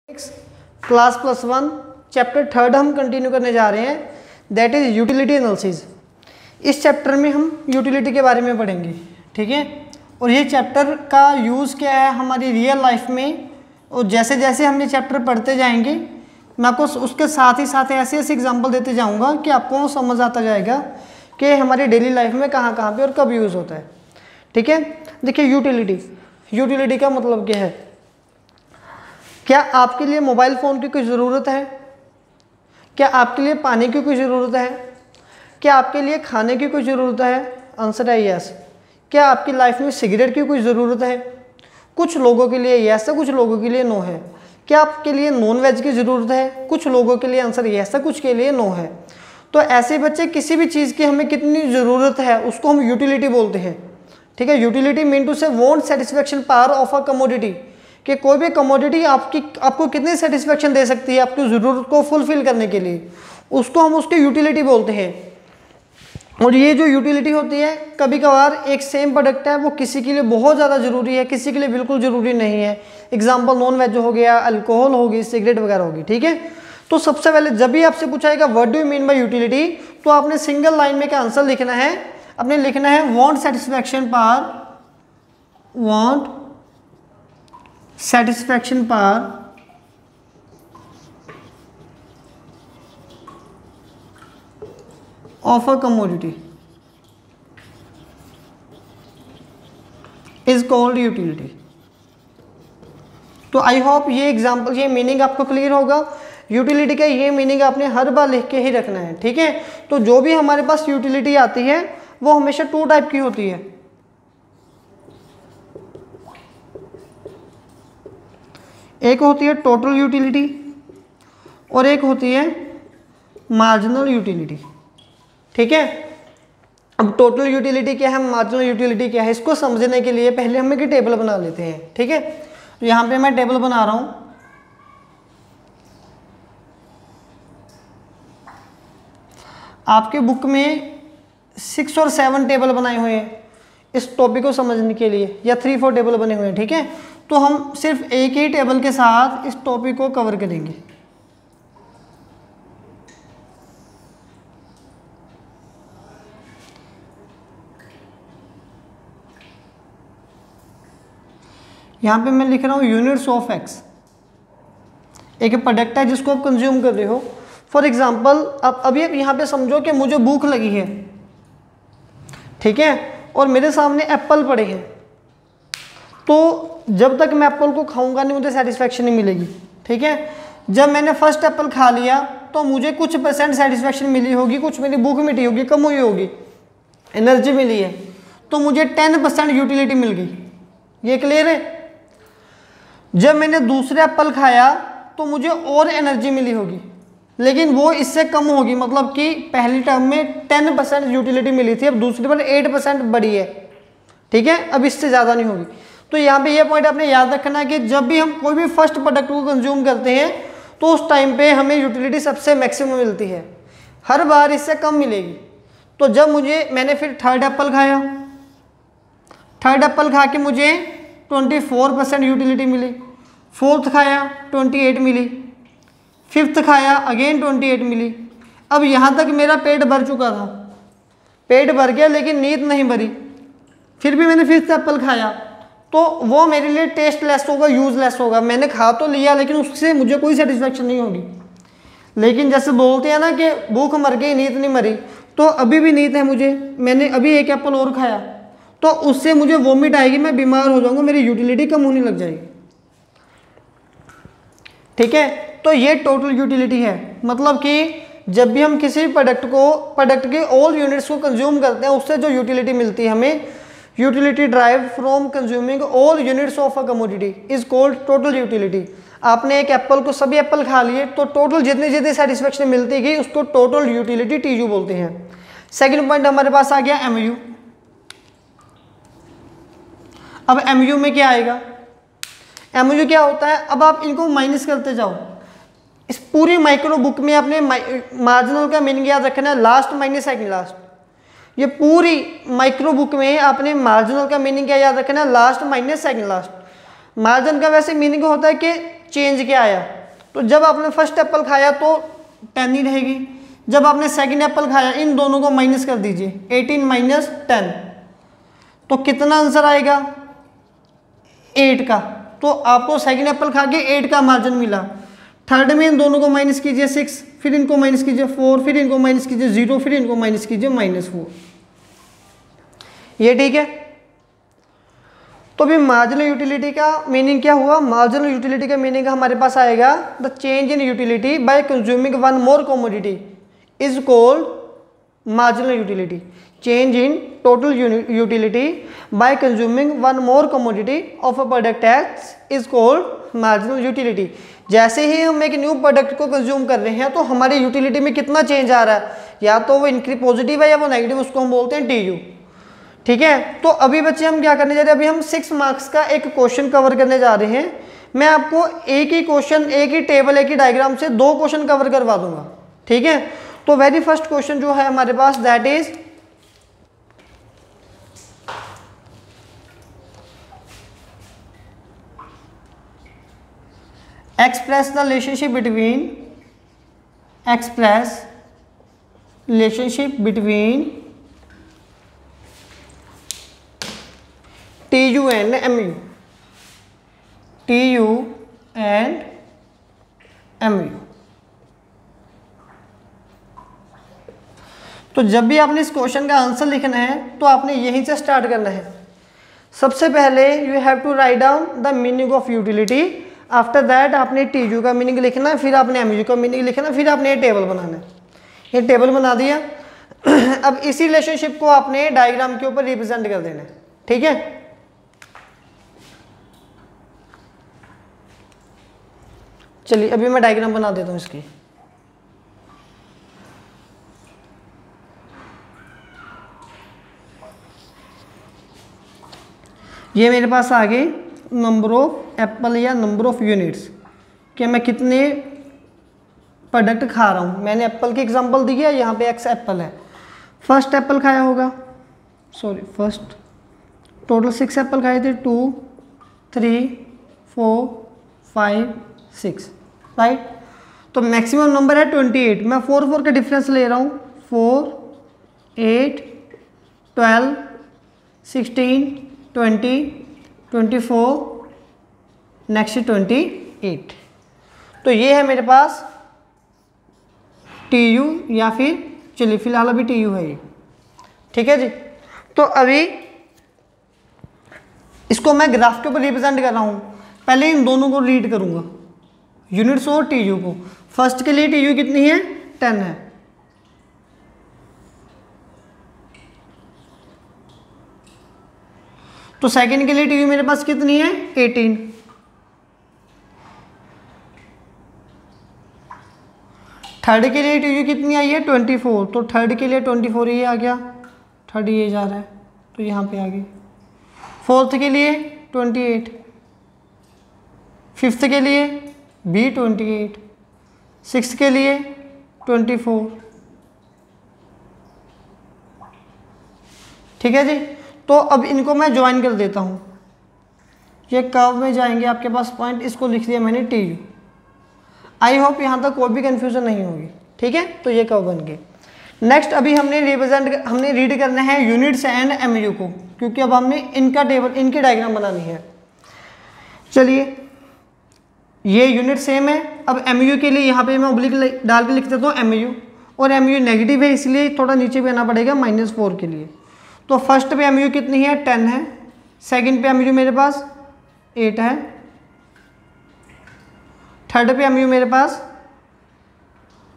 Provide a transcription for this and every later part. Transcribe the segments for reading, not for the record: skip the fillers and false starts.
Class +1 chapter 3 हम continue करने जा रहे हैं, दैट इज़ यूटिलिटी एनालिसिस। इस चैप्टर में हम यूटिलिटी के बारे में पढ़ेंगे, ठीक है। और ये चैप्टर का यूज़ क्या है हमारी रियल लाइफ में, और जैसे जैसे हम ये चैप्टर पढ़ते जाएंगे मैं आपको उसके साथ ही साथ ऐसे ऐसे एग्जांपल देते जाऊंगा कि आपको समझ आता जाएगा कि हमारी डेली लाइफ में कहाँ कहाँ पे और कब यूज़ होता है, ठीक है। देखिए यूटिलिटी का मतलब क्या है। क्या आपके लिए मोबाइल फ़ोन की कोई ज़रूरत है? क्या आपके लिए पानी की कोई ज़रूरत है? क्या आपके लिए खाने की कोई ज़रूरत है? आंसर है यस। क्या आपकी लाइफ में सिगरेट की कोई ज़रूरत है? कुछ लोगों के लिए यस है, कुछ लोगों के लिए नो है। क्या आपके लिए नॉन वेज की ज़रूरत है? कुछ लोगों के लिए आंसर यस है, कुछ के लिए नो है। तो ऐसे बच्चे किसी भी चीज़ की हमें कितनी ज़रूरत है उसको हम यूटिलिटी बोलते हैं, ठीक है। यूटिलिटी मीन टू से want satisfaction power of a commodity, कि कोई भी कमोडिटी आपको कितनी सेटिस्फेक्शन दे सकती है आपकी ज़रूरत को फुलफिल करने के लिए, उसको हम उसकी यूटिलिटी बोलते हैं। और ये जो यूटिलिटी होती है, कभी कभार एक सेम प्रोडक्ट है वो किसी के लिए बहुत ज़्यादा ज़रूरी है, किसी के लिए बिल्कुल ज़रूरी नहीं है। एग्जाम्पल नॉन वेज हो गया, अल्कोहल होगी, सिगरेट वगैरह होगी, ठीक है। तो सबसे पहले जब भी आपसे पूछा जाएगा what do you mean by utility, तो आपने सिंगल लाइन में क्या आंसर लिखना है, आपने लिखना है want satisfaction power of a commodity is called utility. तो आई होप ये एग्जांपल, ये मीनिंग आपको क्लियर होगा। यूटिलिटी का ये मीनिंग आपने हर बार लिख के ही रखना है, ठीक है। तो जो भी हमारे पास यूटिलिटी आती है वो हमेशा 2 टाइप की होती है। एक होती है टोटल यूटिलिटी और एक होती है मार्जिनल यूटिलिटी, ठीक है। अब टोटल यूटिलिटी क्या है, मार्जिनल यूटिलिटी क्या है, इसको समझने के लिए पहले हम एक टेबल बना लेते हैं, ठीक है। तो यहाँ पे मैं टेबल बना रहा हूँ। आपके बुक में 6 और 7 टेबल बनाए हुए हैं इस टॉपिक को समझने के लिए, या 3-4 टेबल बने हुए हैं, ठीक है। तो हम सिर्फ एक ही टेबल के साथ इस टॉपिक को कवर करेंगे। यहाँ पे मैं लिख रहा हूँ यूनिट्स ऑफ एक्स। एक प्रोडक्ट है जिसको आप कंज्यूम कर रहे हो। फॉर एग्जाम्पल अब अभी यहाँ पे समझो कि मुझे भूख लगी है, ठीक है, और मेरे सामने एप्पल पड़े हैं। तो जब तक मैं एप्पल को खाऊंगा नहीं मुझे सेटिस्फेक्शन नहीं मिलेगी, ठीक है। जब मैंने फर्स्ट एप्पल खा लिया तो मुझे कुछ % सेटिस्फेक्शन मिली होगी, कुछ मेरी भूख मिटी होगी, कम हुई होगी, एनर्जी मिली है, तो मुझे 10% यूटिलिटी मिल गई। ये क्लियर है। जब मैंने दूसरे एप्पल खाया तो मुझे और एनर्जी मिली होगी, लेकिन वो इससे कम होगी, मतलब कि पहली टर्म में 10% यूटिलिटी मिली थी, अब दूसरी पर 8% बढ़ी है, ठीक है। अब इससे ज़्यादा नहीं होगी। तो यहाँ पे ये पॉइंट आपने याद रखना है कि जब भी हम कोई भी फर्स्ट प्रोडक्ट को कंज्यूम करते हैं तो उस टाइम पे हमें यूटिलिटी सबसे मैक्सिमम मिलती है, हर बार इससे कम मिलेगी। तो जब मैंने फिर थर्ड एप्पल खाया, थर्ड एप्पल खा के मुझे 24% यूटिलिटी मिली, फोर्थ खाया 28 मिली, फिफ्थ खाया अगेन 28 मिली। अब यहाँ तक मेरा पेट भर चुका था, पेट भर गया लेकिन नींद नहीं भरी, फिर भी मैंने फिफ्थ एप्पल खाया, तो वो मेरे लिए टेस्टलेस होगा, यूजलेस होगा। मैंने खा तो लिया लेकिन उससे मुझे कोई सेटिस्फेक्शन नहीं होगी। लेकिन जैसे बोलते हैं ना कि भूख मर गई नींद नहीं मरी, तो अभी भी नींद है मुझे, मैंने अभी एक एप्पल और खाया तो उससे मुझे वोमिट आएगी, मैं बीमार हो जाऊंगा, मेरी यूटिलिटी कम होने लग जाएगी, ठीक है। तो ये टोटल यूटिलिटी है, मतलब कि जब भी हम किसी प्रोडक्ट के ऑल यूनिट्स को कंज्यूम करते हैं उससे जो यूटिलिटी मिलती है हमें, utility drive from consuming all units of a commodity is called total utility. आपने एक एप्पल को सभी एप्पल खा लिए तो टोटल जितनी जितनी सेटिस्फेक्शन मिलती गई उसको टोटल यूटिलिटी TU बोलते हैं। सेकेंड पॉइंट हमारे पास आ गया MU। अब MU में क्या आएगा, MU क्या होता है, अब आप इनको माइनस करते जाओ। इस पूरी माइक्रो बुक में आपने मार्जिनल का मीनिंग याद रखना है, लास्ट माइनस सेकंड लास्ट। ये पूरी माइक्रो बुक में आपने मार्जिनल का मीनिंग क्या याद रखना है, last minus second last. Margin का वैसे मीनिंग होता है कि चेंज क्या आया, तो जब आपने फर्स्ट एप्पल खाया तो 10 ही रहेगी, जब आपने सेकंड एप्पल खाया इन दोनों को माइनस कर दीजिए, 18 माइनस 10, तो कितना आंसर आएगा 8 का। तो आपको सेकंड एप्पल खा के 8 का मार्जिन मिला। थर्ड में इन दोनों को माइनस कीजिए 6, फिर इनको माइनस कीजिए 4, फिर इनको माइनस कीजिए 0, फिर इनको माइनस कीजिए -4। ये ठीक है। तो भी मार्जिनल यूटिलिटी का मीनिंग क्या हुआ, मार्जिनल यूटिलिटी का मीनिंग हमारे पास आएगा the change in utility bye consuming one more commodity is called marginal utility. Change in total utility bye consuming one more commodity of a product x is called marginal utility. जैसे ही हम एक new product को consume कर रहे हैं तो हमारी utility में कितना चेंज आ रहा है, या तो वो इंक्रीज पॉजिटिव है या वो नेगेटिव, उसको हम बोलते हैं TU। ठीक है, तो अभी बच्चे हम क्या करने जा रहे हैं, अभी हम 6 मार्क्स का एक क्वेश्चन कवर करने जा रहे हैं। मैं आपको एक ही क्वेश्चन, एक ही टेबल, एक ही डायग्राम से 2 क्वेश्चन कवर करवा दूंगा। ठीक है, तो वेरी फर्स्ट क्वेश्चन जो है हमारे पास that is express the relationship between TU and MU। TU and MU। तो जब भी आपने इस क्वेश्चन का आंसर लिखना है तो आपने यहीं से स्टार्ट करना है। सबसे पहले you have to write down the meaning of utility, after that आपने TU का मीनिंग लिखना है, फिर आपने MU का मीनिंग लिखना है, फिर आपने ये टेबल बनाना है। ये टेबल बना दिया। अब इसी रिलेशनशिप को आपने डायग्राम के ऊपर रिप्रेजेंट कर देना है। ठीक है, चलिए अभी मैं डायग्राम बना देता हूँ इसकी। ये मेरे पास आ गए नंबर ऑफ एप्पल या नंबर ऑफ यूनिट्स, कि मैं कितने प्रोडक्ट खा रहा हूँ। मैंने एप्पल की एग्जांपल दी है, यहाँ पे X एप्पल है। फर्स्ट एप्पल खाया होगा, सॉरी फर्स्ट टोटल 6 एप्पल खाए थे, 2 3 4 5 6, राइट। तो मैक्सिमम नंबर है 28। मैं 4 का डिफरेंस ले रहा हूँ, 4 8 12 16 20 24 नेक्स्ट 28। तो ये है मेरे पास TU, या फिर चलिए फिलहाल अभी TU है ये। ठीक है जी, तो अभी इसको मैं ग्राफ के ऊपर रिप्रेजेंट कर रहा हूँ। पहले इन दोनों को रीड करूँगा, यूनिट्स और TU को। फर्स्ट के लिए TU कितनी है, 10 है। तो सेकंड के लिए TU मेरे पास कितनी है, 18। थर्ड के लिए TU कितनी आई है, 24। तो थर्ड के लिए 24 ये आ गया, थर्ड ये जा रहा है तो यहाँ पे आ गई। फोर्थ के लिए 28, फिफ्थ के लिए भी 28, सिक्स्थ के लिए 24। ठीक है जी, तो अब इनको मैं ज्वाइन कर देता हूँ। ये कर्व में जाएंगे आपके पास पॉइंट, इसको लिख दिया मैंने TU। आई होप यहाँ तक कोई भी कंफ्यूजन नहीं होगी। ठीक है, तो ये कर्व बन गए। नेक्स्ट अभी हमने रीड करना है यूनिट्स एंड MU को, क्योंकि अब हमने इनका टेबल, इनकी डायग्राम बनानी है। चलिए, ये यूनिट सेम है। अब MU के लिए यहाँ पे मैं ऑब्लिक डाल के लिख देता हूँ MU, और MU नेगेटिव है इसलिए थोड़ा नीचे भी आना पड़ेगा -4 के लिए। तो फर्स्ट पे MU कितनी है, 10 है। सेकंड पे MU मेरे पास 8 है। थर्ड पे MU मेरे पास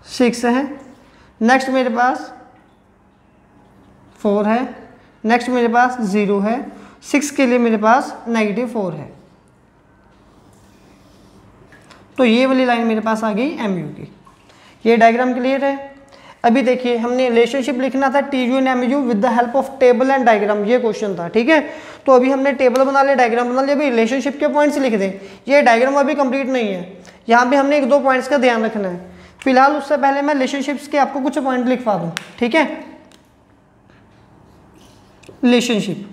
6 है। नेक्स्ट मेरे पास 4 है। नेक्स्ट मेरे पास 0 है। 6 के लिए मेरे पास -4 है। तो ये वाली लाइन मेरे पास आ गई MU की। ये डायग्राम क्लियर है। अभी देखिए, हमने रिलेशनशिप लिखना था TU and MU with the help of table and diagram, ये क्वेश्चन था। ठीक है, तो अभी हमने टेबल बना लिया, डायग्राम बना लिया। अभी रिलेशनशिप के पॉइंट्स लिख दें। ये डायग्राम अभी कंप्लीट नहीं है, यहाँ पे हमने 1-2 पॉइंट्स का ध्यान रखना है। फिलहाल उससे पहले मैं रिलेशनशिप्स के आपको कुछ पॉइंट लिखवा दूँ। ठीक है, रिलेशनशिप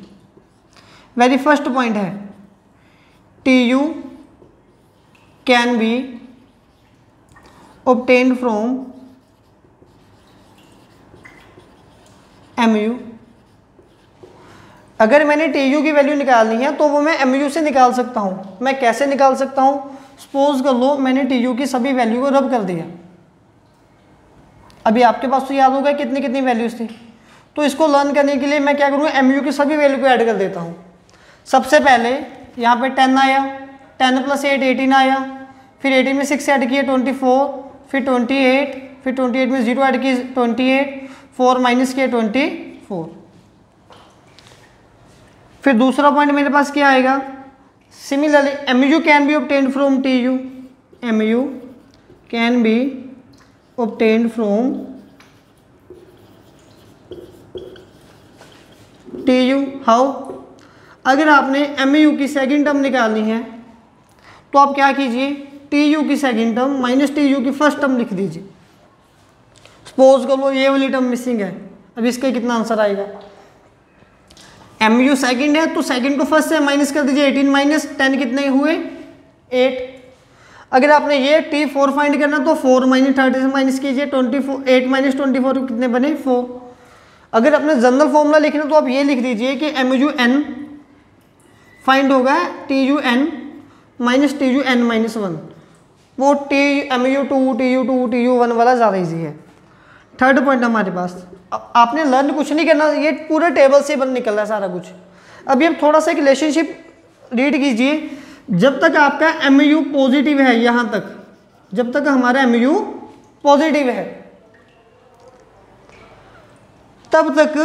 वेरी फर्स्ट पॉइंट है TU can be obtained from mu। अगर मैंने tu की वैल्यू निकालनी है तो वो मैं mu से निकाल सकता हूँ। मैं कैसे निकाल सकता हूँ? सपोज कर लो मैंने tu की सभी वैल्यू को रब कर दिया। अभी आपके पास तो याद होगा कितनी कितनी वैल्यूज थी, तो इसको लर्न करने के लिए मैं क्या करूँगा, mu की सभी वैल्यू को ऐड कर देता हूँ। सबसे पहले यहाँ पे 10 आया, 10 + 8 18 आया, फिर 18 में 6 ऐड किए 24, फिर 28, फिर 28 में 0 ऐड किए 28, 4 माइनस किए 24। फिर दूसरा पॉइंट मेरे पास क्या आएगा, similarly mu can be obtained from tu, mu can be obtained from tu। How? अगर आपने mu की सेकंड टर्म निकालनी है तो आप क्या कीजिए, tu की सेकंड टर्म माइनस tu की फर्स्ट टर्म लिख दीजिए। सपोज करो ये वाली टर्म मिसिंग है, अब इसका कितना आंसर आएगा, mu सेकंड है तो सेकंड को फर्स्ट से माइनस कर दीजिए, 18 माइनस 10 कितने हुए 8। अगर आपने ये t4 फाइंड करना तो 4 माइनस 30 से माइनस कीजिए, 24 8 माइनस 24 कितने बने 4। अगर आपने जनरल फॉर्मूला लिखना तो आप ये लिख दीजिए कि mu(n) फाइंड होगा tu(n) माइनस tu(n-1), वो mu2 tu2 tu1 वाला ज़्यादा इजी है। थर्ड पॉइंट हमारे पास, आपने लर्न कुछ नहीं करना, ये पूरे टेबल से बन निकल रहा है सारा कुछ। अभी आप थोड़ा सा एक रिलेशनशिप रीड कीजिए, जब तक आपका mu पॉजिटिव है, यहाँ तक जब तक हमारा mu पॉजिटिव है तब तक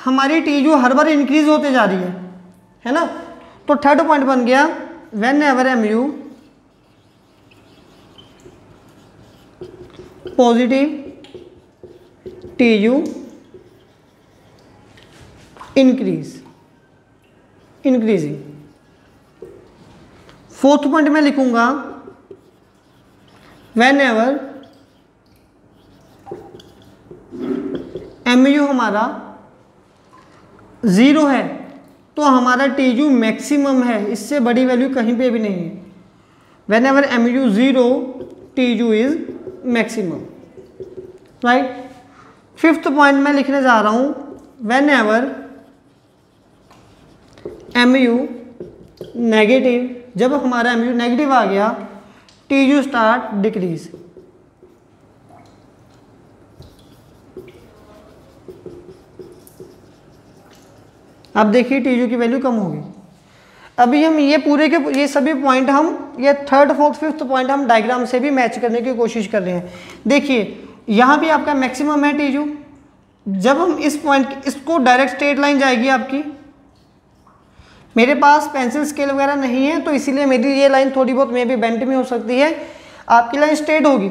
हमारी tu हर बार इंक्रीज होते जा रही है ना। तो थर्ड पॉइंट बन गया when ever mu positive tu increasing. Fourth point में लिखूंगा वेन एवर mu हमारा 0 है तो हमारा tu मैक्सिमम है, इससे बड़ी वैल्यू कहीं पे भी नहीं है। When ever mu 0 tu is maximum, right. Fifth point में लिखने जा रहा हूं वेन एवर mu नेगेटिव, जब हमारा mu नेगेटिव आ गया tu स्टार्ट डिक्रीज। अब देखिए tu की वैल्यू कम होगी। अभी हम ये पूरे के ये सभी पॉइंट हम ये थर्ड फोर्थ फिफ्थ पॉइंट हम डायग्राम से भी मैच करने की कोशिश कर रहे हैं। देखिए यहाँ भी आपका मैक्सिमम है tu, जब हम इस पॉइंट इसको डायरेक्ट स्ट्रेट लाइन जाएगी आपकी, मेरे पास पेंसिल स्केल वगैरह नहीं है तो इसीलिए मेरी ये लाइन थोड़ी बहुत मे भी बेंट में हो सकती है, आपकी लाइन स्ट्रेट होगी।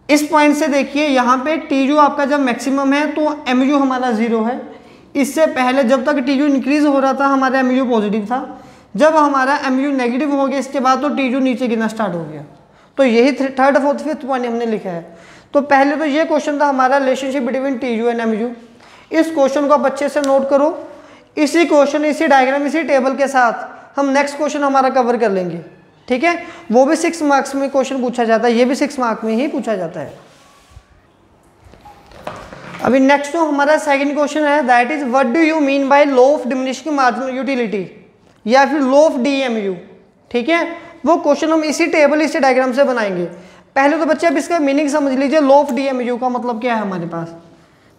इस पॉइंट से देखिए यहाँ पे tu आपका जब मैक्सिमम है तो mu हमारा 0 है। इससे पहले जब तक tu इंक्रीज हो रहा था हमारा mu पॉजिटिव था, जब हमारा mu नेगेटिव हो गया इसके बाद तो tu नीचे गिरना स्टार्ट हो गया। तो यही थर्ड फोर्थ फिफ्थ पॉइंट हमने लिखा है। तो पहले तो ये क्वेश्चन था हमारा relationship between tu and mu। इस क्वेश्चन को आप अच्छे से नोट करो, इसी क्वेश्चन इसी डायग्राम इसी टेबल के साथ हम नेक्स्ट क्वेश्चन हमारा कवर कर लेंगे, ठीक है। वो भी 6 मार्क्स में क्वेश्चन पूछा जाता है, ये भी 6 मार्क्स में ही पूछा जाता है। अभी नेक्स्ट जो हमारा सेकंड क्वेश्चन है that is what do you mean by law of diminishing marginal utility या फिर लॉ ऑफ DMU, ठीक है। वो क्वेश्चन हम इसी टेबल इसी डायग्राम से बनाएंगे। पहले तो बच्चे अब इसका मीनिंग समझ लीजिए, लॉ ऑफ DMU का मतलब क्या है हमारे पास।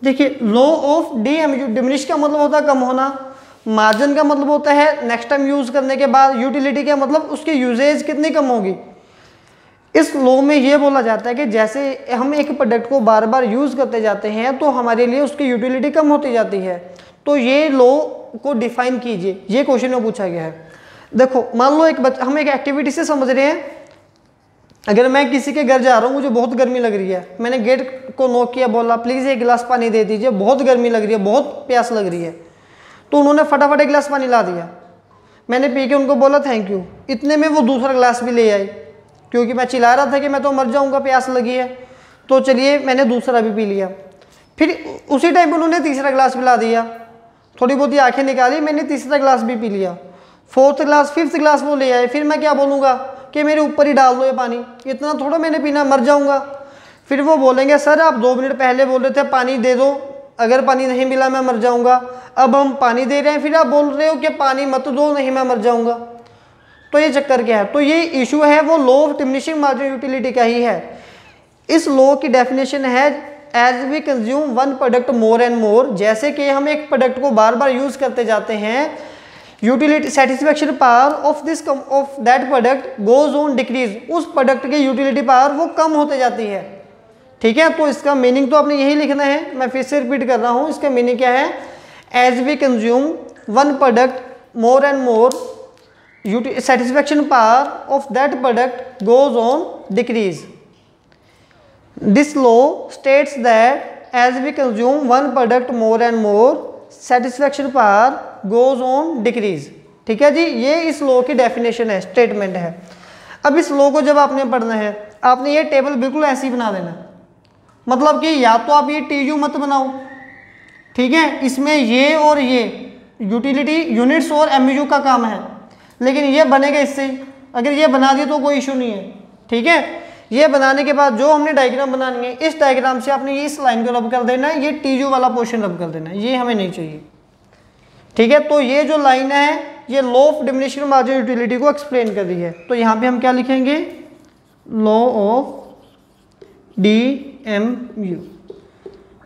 देखिए लॉ ऑफ DMU, डिमिनिश का मतलब होता है कम होना, मार्जिन का मतलब होता है नेक्स्ट टाइम यूज करने के बाद, यूटिलिटी का मतलब उसकी यूजेज कितनी कम होगी। इस लॉ में ये बोला जाता है कि जैसे हम एक प्रोडक्ट को बार बार यूज करते जाते हैं तो हमारे लिए उसकी यूटिलिटी कम होती जाती है। तो ये लॉ को डिफाइन कीजिए, ये क्वेश्चन में पूछा गया है। देखो मान लो हम एक एक्टिविटी से समझ रहे हैं, अगर मैं किसी के घर जा रहा हूँ, मुझे बहुत गर्मी लग रही है, मैंने गेट को नॉक किया, बोला प्लीज़ एक गिलास पानी दे दीजिए, बहुत गर्मी लग रही है, बहुत प्यास लग रही है। तो उन्होंने फटाफट एक गिलास पानी ला दिया, मैंने पी के उनको बोला थैंक यू। इतने में वो दूसरा गिलास भी ले आई, क्योंकि मैं चिल्ला रहा था कि मैं तो मर जाऊँगा, प्यास लगी है, तो चलिए मैंने दूसरा भी पी लिया। फिर उसी टाइम पर उन्होंने तीसरा गिलास भी ला दिया, थोड़ी बहुत ही आँखें निकाली, मैंने तीसरा गिलास भी पी लिया। फोर्थ गिलास फिफ्थ गिलास वो ले आए, फिर मैं क्या बोलूँगा कि मेरे ऊपर ही डाल दो ये पानी, इतना थोड़ा मैंने पीना, मर जाऊंगा। फिर वो बोलेंगे सर आप 2 मिनट पहले बोल रहे थे पानी दे दो, अगर पानी नहीं मिला मैं मर जाऊंगा, अब हम पानी दे रहे हैं फिर आप बोल रहे हो कि पानी मत दो, नहीं मैं मर जाऊंगा। तो ये चक्कर क्या है? तो ये इशू है वो law of diminishing marginal utility का ही है। इस लॉ की डेफिनेशन है as we consume one product more and more, जैसे कि हम एक प्रोडक्ट को बार बार यूज करते जाते हैं, utility satisfaction power of that product goes on decrease, उस प्रोडक्ट की यूटिलिटी पावर वो कम होते जाती है। ठीक है, तो इसका मीनिंग तो आपने यही लिखना है, मैं फिर से रिपीट कर रहा हूं, इसका मीनिंग क्या है? As we consume one product more and more, satisfaction power of that product goes on decrease. This law states that as we consume one product more and more, satisfaction power goes on decrease. ठीक है जी, ये इस law की definition है, statement है। अब इस law को जब आपने पढ़ना है, आपने ये टेबल बिल्कुल ऐसी बना देना, मतलब कि या तो आप ये टीयू मत बनाओ, ठीक है, इसमें ये और ये यूटिलिटी यूनिट्स और एमयू का काम है, लेकिन ये बनेगा इससे ही। अगर ये बना दिए तो कोई इशू नहीं है। ठीक है, ये बनाने के बाद जो हमने डायग्राम बनानी है, इस डायग्राम से आपने इस लाइन को रब कर देना है, ये टीयू वाला पोर्शन रब कर देना है, ये हमें नहीं चाहिए। ठीक है, तो ये जो लाइन है ये law of diminishing marginal utility को एक्सप्लेन कर रही है। तो यहाँ पे हम क्या लिखेंगे? Law of DMU।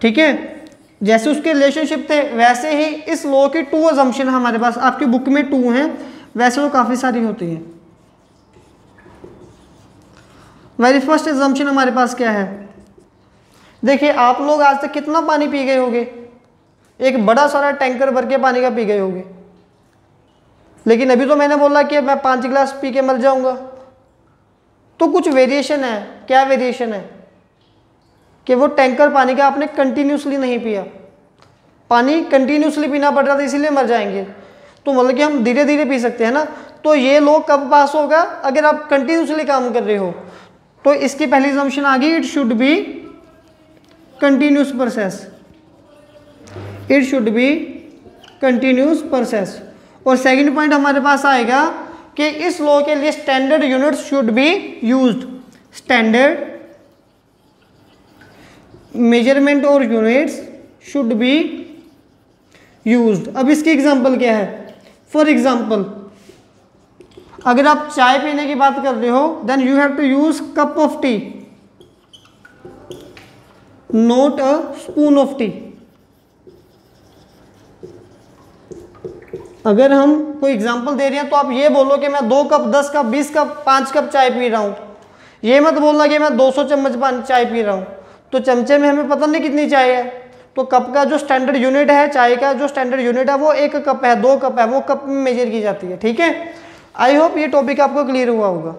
ठीक है, जैसे उसके रिलेशनशिप थे वैसे ही इस लॉ की 2 अजम्पशन हमारे पास, आपकी बुक में 2 हैं, वैसे वो काफ़ी सारी होती हैं। वेरी फर्स्ट एग्जाम्पशन हमारे पास क्या है? देखिए, आप लोग आज तक कितना पानी पी गए होंगे? एक बड़ा सारा टैंकर भर के पानी का पी गए होंगे, लेकिन अभी तो मैंने बोला कि मैं 5 गिलास पी के मर जाऊंगा। तो कुछ वेरिएशन है। क्या वेरिएशन है? कि वो टैंकर पानी का आपने कंटिन्यूसली नहीं पिया, पानी कंटिन्यूसली पीना पड़ रहा था इसीलिए मर जाएंगे। तो मतलब कि हम धीरे धीरे पी सकते हैं ना। तो ये लॉ कब पास होगा? अगर आप कंटिन्यूसली काम कर रहे हो। तो इसकी पहली असम्पशन आ गई, it should be continuous process, it should be continuous process. और सेकंड पॉइंट हमारे पास आएगा कि इस लॉ के लिए standard units should be used, standard measurement और यूनिट्स शुड बी यूज्ड। अब इसकी एग्जांपल क्या है? फॉर एग्जांपल, अगर आप चाय पीने की बात कर रहे हो, then you have to use cup of tea, not a spoon of tea. अगर हम कोई एग्जांपल दे रहे हैं तो आप ये बोलो कि मैं 2 कप, 10 कप, 20 कप, 5 कप चाय पी रहा हूं। ये मत बोलना कि मैं 200 चम्मच चाय पी रहा हूं। तो चमचे में हमें पता नहीं कितनी चाय है। तो कप का जो स्टैंडर्ड यूनिट है, चाय का जो स्टैंडर्ड यूनिट है वो 1 कप है, 2 कप है, वो कप में मेजर की जाती है। ठीक है, आई होप ये टॉपिक आपको क्लियर हुआ होगा।